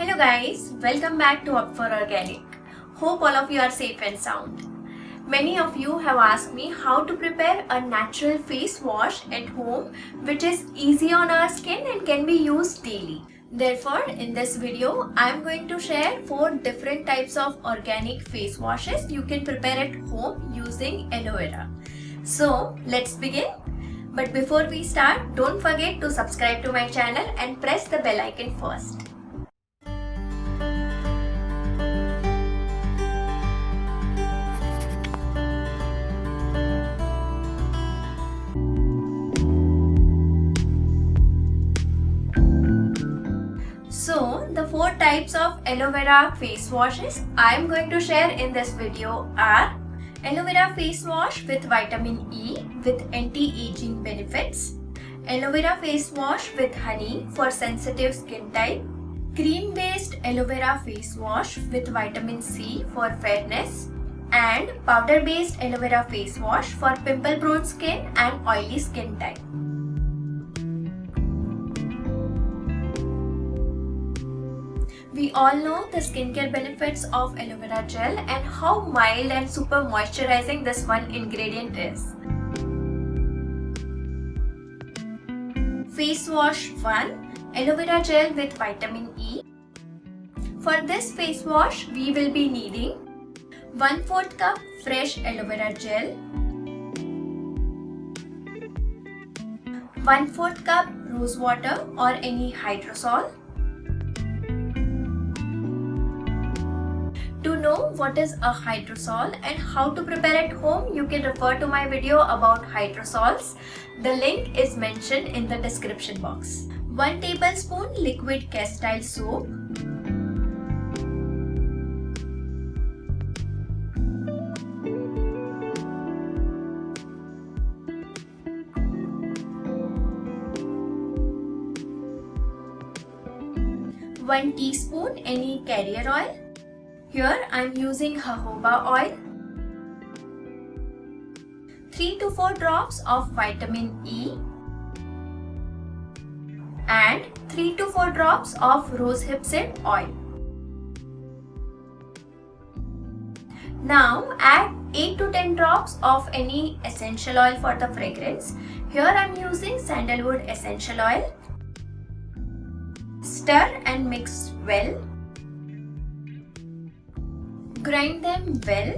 Hello guys, welcome back to Up for Organic. Hope all of you are safe and sound. Many of you have asked me how to prepare a natural face wash at home which is easy on our skin and can be used daily. Therefore, in this video, I am going to share 4 different types of organic face washes you can prepare at home using aloe vera. So, let's begin. But before we start, don't forget to subscribe to my channel and press the bell icon first. So, the 4 types of aloe vera face washes I am going to share in this video are aloe vera face wash with vitamin E with anti-aging benefits, aloe vera face wash with honey for sensitive skin type, cream based aloe vera face wash with vitamin C for fairness, and powder based aloe vera face wash for pimple prone skin and oily skin type. We all know the skincare benefits of aloe vera gel and how mild and super moisturizing this one ingredient is. Face wash 1, aloe vera gel with vitamin E. For this face wash, we will be needing 1/4 cup fresh aloe vera gel, 1/4 cup rose water or any hydrosol. To know what is a hydrosol and how to prepare at home, you can refer to my video about hydrosols. The link is mentioned in the description box. 1 tablespoon liquid castile soap, 1 teaspoon any carrier oil. Here I am using jojoba oil, 3 to 4 drops of vitamin E and 3 to 4 drops of rosehip seed oil. Now add 8 to 10 drops of any essential oil for the fragrance. Here I am using sandalwood essential oil. Stir and mix well. Grind them well.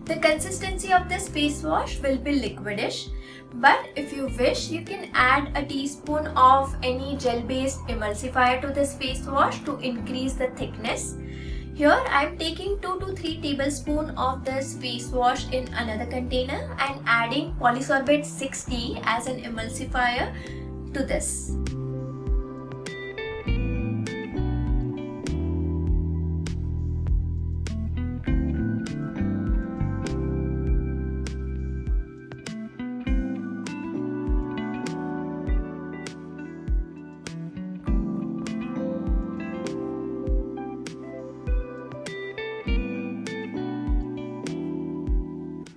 The consistency of this face wash will be liquidish, but if you wish, you can add a teaspoon of any gel-based emulsifier to this face wash to increase the thickness. Here I am taking 2 to 3 tablespoons of this face wash in another container and adding Polysorbate 60 as an emulsifier to this.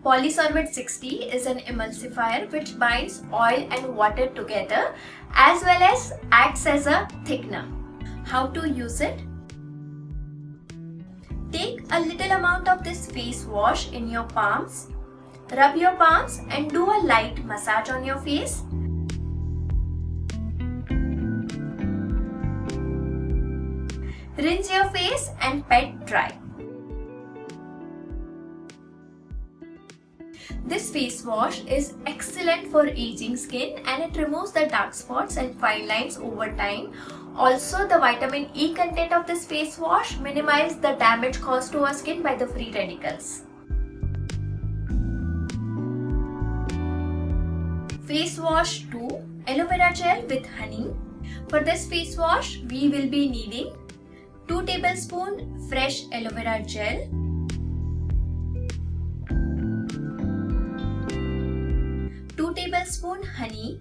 Polysorbate 60 is an emulsifier which binds oil and water together as well as acts as a thickener. How to use it? Take a little amount of this face wash in your palms, rub your palms and do a light massage on your face. Rinse your face and pat dry. This face wash is excellent for aging skin and it removes the dark spots and fine lines over time. Also, the vitamin E content of this face wash minimizes the damage caused to our skin by the free radicals. Face wash 2, aloe vera gel with honey. For this face wash, we will be needing 2 tablespoons fresh aloe vera gel, tablespoon honey,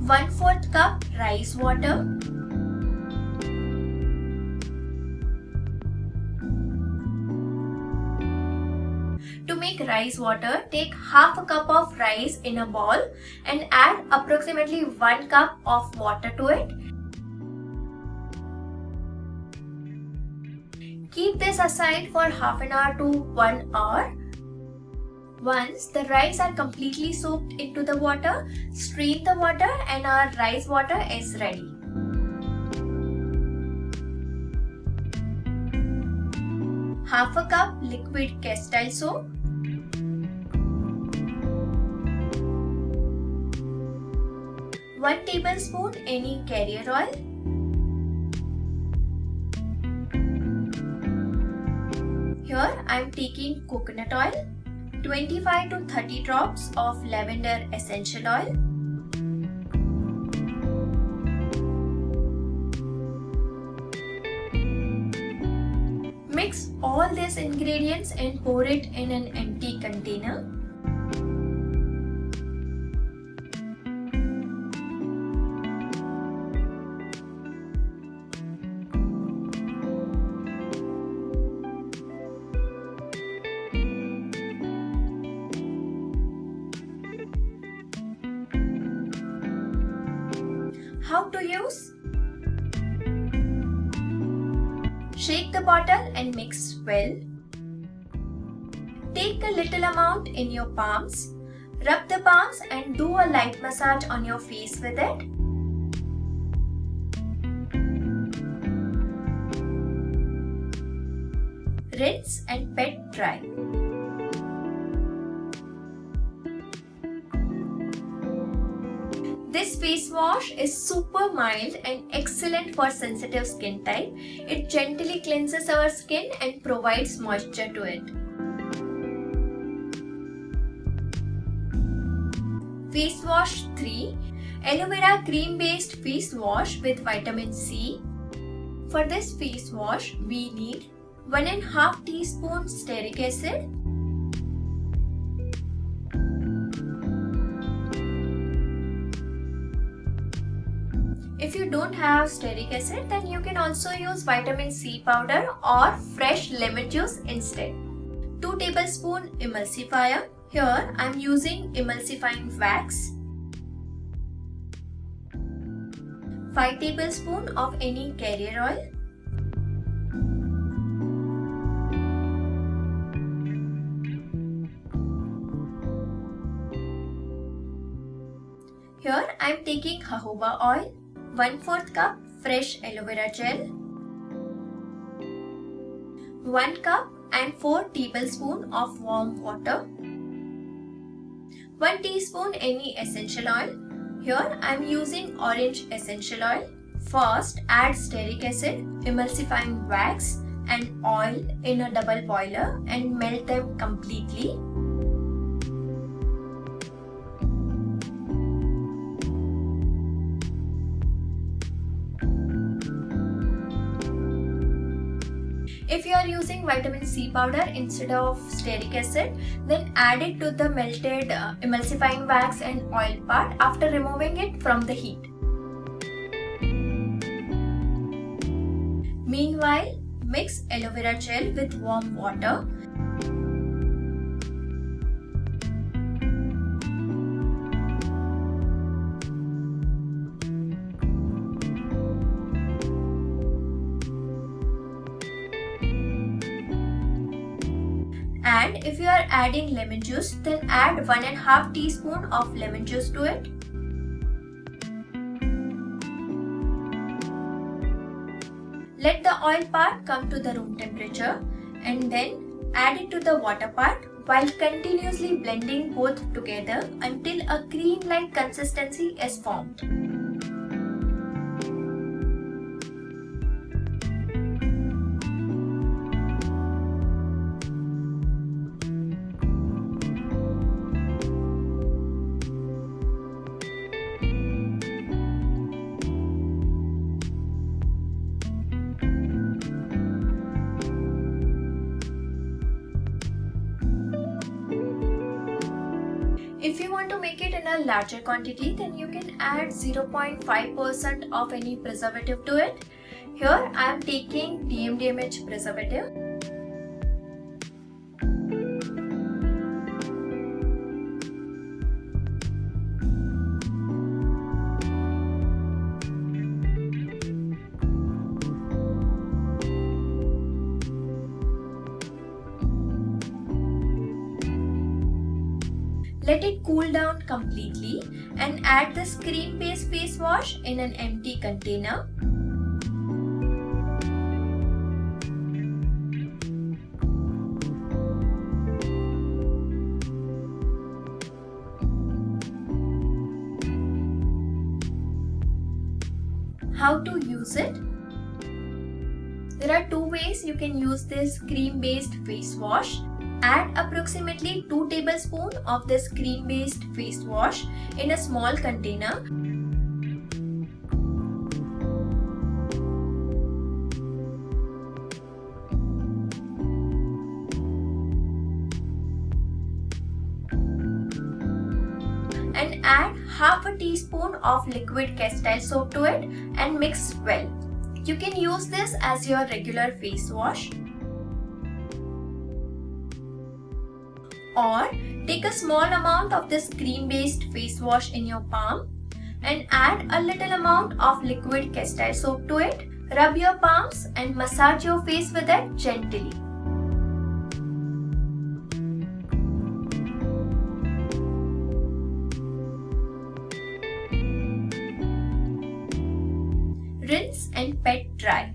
1/4 cup rice water, 'To make rice water, take half a cup of rice in a bowl and add approximately 1 cup of water to it. Keep this aside for half an hour to 1 hour. Once the rice are completely soaked into the water, strain the water and our rice water is ready. Half a cup liquid castile soap, 1 tablespoon any carrier oil, here I am taking coconut oil, 25 to 30 drops of lavender essential oil, mix all these ingredients and pour it in an empty container. How to use? Shake the bottle and mix well. Take a little amount in your palms. Rub the palms and do a light massage on your face with it. Rinse and pat dry. This face wash is super mild and excellent for sensitive skin type. It gently cleanses our skin and provides moisture to it. Face wash 3. Aloe vera cream based face wash with vitamin C. For this face wash, we need 1.5 teaspoon stearic acid, if you don't have stearic acid, then you can also use vitamin C powder or fresh lemon juice instead. 2 tablespoon emulsifier. Here I am using emulsifying wax. 5 tablespoon of any carrier oil. Here I am taking jojoba oil, 1/4 cup fresh aloe vera gel, 1 cup and 4 tablespoon of warm water, 1 teaspoon any essential oil. Here I am using orange essential oil. First add stearic acid, emulsifying wax and oil in a double boiler and melt them completely. If you are using vitamin C powder instead of stearic acid, then add it to the melted emulsifying wax and oil part after removing it from the heat. Meanwhile, mix aloe vera gel with warm water. And if you are adding lemon juice, then add 1.5 teaspoon of lemon juice to it. Let the oil part come to the room temperature and then add it to the water part while continuously blending both together until a cream-like consistency is formed. If you want to make it in a larger quantity, then you can add 0.5% of any preservative to it. Here I am taking DMDMH preservative. Let it cool down completely and add this cream-based face wash in an empty container. How to use it? There are two ways you can use this cream-based face wash. Add approximately 2 tablespoons of this cream-based face wash in a small container. And add half a teaspoon of liquid castile soap to it and mix well. You can use this as your regular face wash, or take a small amount of this cream-based face wash in your palm and add a little amount of liquid castile soap to it. Rub your palms and massage your face with it gently. Rinse and pat dry.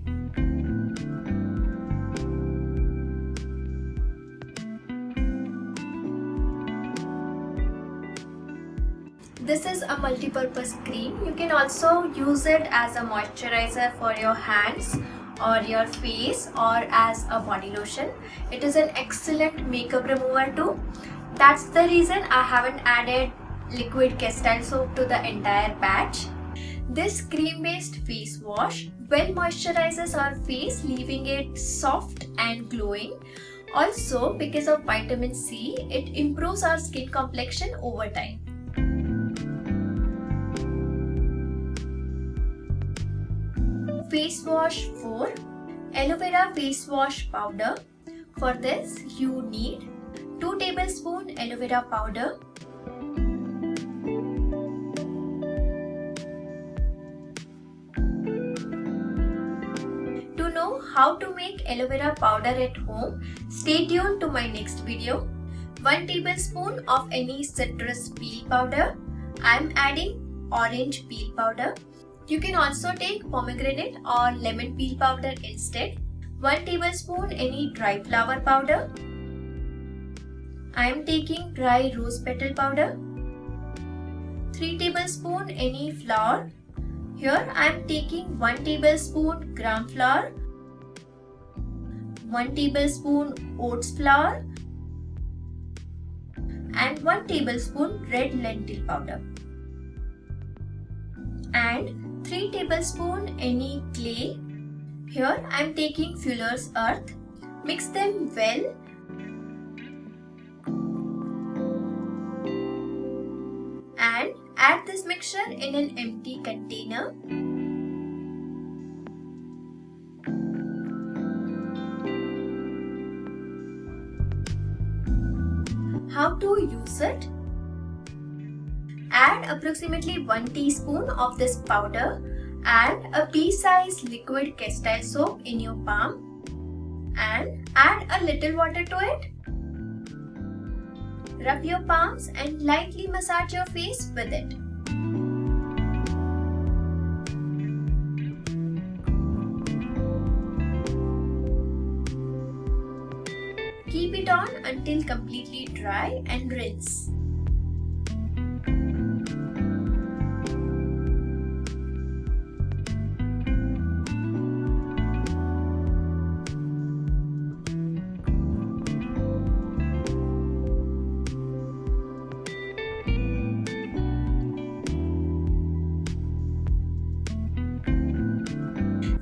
This is a multi-purpose cream. You can also use it as a moisturizer for your hands or your face, or as a body lotion. It is an excellent makeup remover too. That's the reason I haven't added liquid castile soap to the entire batch. This cream-based face wash well moisturizes our face, leaving it soft and glowing. Also, because of vitamin C, it improves our skin complexion over time. Face wash 4. Aloe vera face wash powder. For this, you need 2 tablespoons aloe vera powder, To know how to make aloe vera powder at home, stay tuned to my next video. 1 tablespoon of any citrus peel powder. I am adding orange peel powder. You can also take pomegranate or lemon peel powder instead. 1 tablespoon any dry flower powder. I am taking dry rose petal powder. 3 tablespoon any flour. Here I am taking 1 tablespoon gram flour, 1 tablespoon oats flour, and 1 tablespoon red lentil powder, and 3 tablespoon any clay. Here I am taking Fuller's Earth. Mix them well. And add this mixture in an empty container. How to use it? Add approximately 1 teaspoon of this powder and a pea-sized liquid castile soap in your palm, and add a little water to it. Rub your palms and lightly massage your face with it. Keep it on until completely dry and rinse.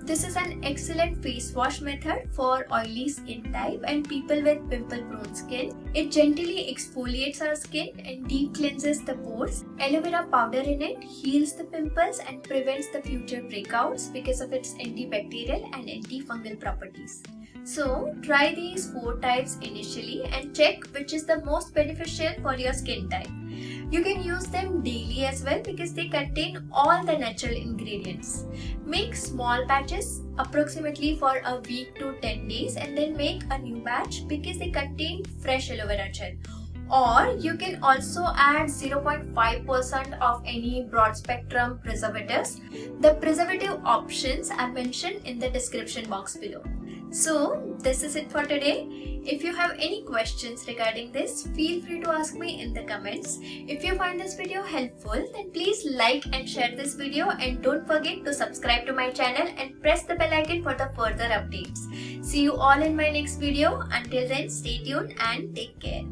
This is an excellent face wash method for oily skin type and people with pimple prone skin. It gently exfoliates our skin and deep cleanses the pores. Aloe vera powder in it heals the pimples and prevents the future breakouts because of its antibacterial and antifungal properties. So try these 4 types initially and check which is the most beneficial for your skin type. You can use them daily as well because they contain all the natural ingredients. Make small batches approximately for a week to 10 days and then make a new batch because they contain fresh aloe vera gel. Or you can also add 0.5% of any broad spectrum preservatives. The preservative options are mentioned in the description box below. So this is it for today. If you have any questions regarding this, feel free to ask me in the comments. If you find this video helpful, then please like and share this video, and don't forget to subscribe to my channel and press the bell icon for the further updates. See you all in my next video. Until then, stay tuned and take care.